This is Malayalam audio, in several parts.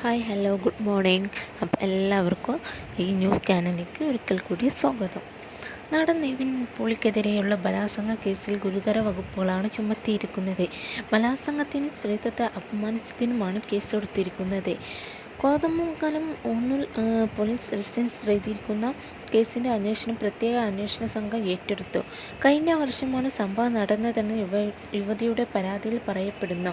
Hi hello good morning. അപ്പോൾ എല്ലാവർക്കും ഈ ന്യൂസ് ചാനലിലേക്ക് ഒരിക്കൽ കൂടി സ്വാഗതം. നടൻ നിവിൻ പോളിക്കെതിരെയുള്ള ബലാത്സംഗ കേസിൽ ഗുരുതര വകുപ്പുകളാണ് ചുമത്തിയിരിക്കുന്നത്. ബലാത്സംഗത്തിനും സ്ത്രീത്വത്തെ അപമാനിച്ചതിനുമാണ് കേസെടുത്തിരിക്കുന്നത്. കോതമംഗലം ഊന്നൂൽ പോലീസ് രജിസ്റ്റർ ചെയ്തിരിക്കുന്ന കേസിൻ്റെ അന്വേഷണം പ്രത്യേക അന്വേഷണ സംഘം ഏറ്റെടുത്തു. കഴിഞ്ഞ വർഷമാണ് സംഭവം നടന്നതെന്ന് യുവതിയുടെ പരാതിയിൽ പറയപ്പെടുന്നു.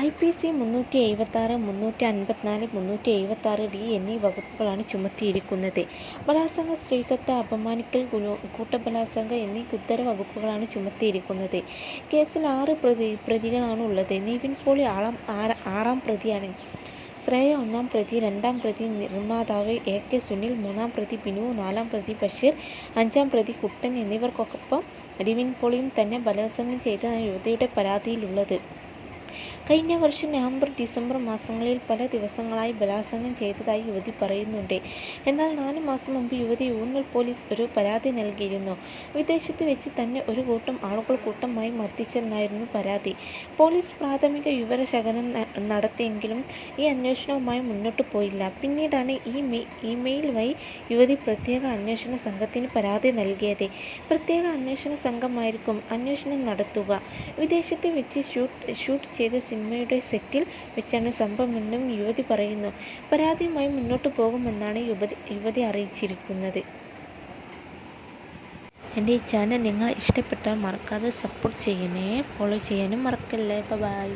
IPC 376, 354, 376D എന്നീ വകുപ്പുകളാണ് ചുമത്തിയിരിക്കുന്നത്. ബലാത്സംഗ, സ്ത്രീത്വത്തെ അപമാനിക്കൽ, കൂട്ടബലാത്സംഗം എന്നീ ഗുരുതര വകുപ്പുകളാണ് ചുമത്തിയിരിക്കുന്നത്. കേസിൽ 6 പ്രതികളാണ് ഉള്ളത്. നിവിൻ പോളി ആറാം പ്രതിയാണ്. ശ്രേയ 1-ാം പ്രതി, 2-ാം പ്രതി നിർമ്മാതാവ് AK സുനിൽ, 3-ാം പ്രതി ബിനു, 4-ാം പ്രതി ബഷീർ, 5-ാം പ്രതി കുട്ടൻ എന്നിവർക്കൊപ്പം നിവിൻ പോളിയും തന്നെ ബലാത്സംഗം ചെയ്തതാണ് യുവതിയുടെ പരാതിയിലുള്ളത്. കഴിഞ്ഞ വർഷം നവംബർ, ഡിസംബർ മാസങ്ങളിൽ പല ദിവസങ്ങളായി ബലാത്സംഗം ചെയ്തതായി യുവതി പറയുന്നുണ്ട്. എന്നാൽ 4 മാസം മുമ്പ് യുവതി ഊന്നൂൽ പോലീസ് ഒരു പരാതി നൽകിയിരുന്നു. വിദേശത്ത് വെച്ച് തന്നെ ഒരു കൂട്ടം ആളുകൾ കൂട്ടമായി മർദ്ദിച്ചെന്നായിരുന്നു പരാതി. പോലീസ് പ്രാഥമിക വിവരശേഖരണം നടത്തിയെങ്കിലും ഈ അന്വേഷണവുമായി മുന്നോട്ട് പോയില്ല. പിന്നീടാണ് ഇമെയിൽ വഴി യുവതി പ്രത്യേക അന്വേഷണ സംഘത്തിന് പരാതി നൽകിയത്. പ്രത്യേക അന്വേഷണ സംഘമായിരിക്കും അന്വേഷണം നടത്തുക. വിദേശത്ത് വെച്ച് ഷൂട്ട് ചെയ്ത സിനിമയുടെ സെറ്റിൽ വെച്ചാണ് സംഭവമെന്നും യുവതി പറയുന്നു. പരാതിയുമായി മുന്നോട്ട് പോകുമെന്നാണ് യുവതി അറിയിച്ചിരിക്കുന്നത്. എൻ്റെ ഈ ചാനൽ നിങ്ങൾ ഇഷ്ടപ്പെട്ടാൽ മറക്കാതെ സപ്പോർട്ട് ചെയ്യണേ. ഫോളോ ചെയ്യാനും മറക്കല്ലേ. ബൈ.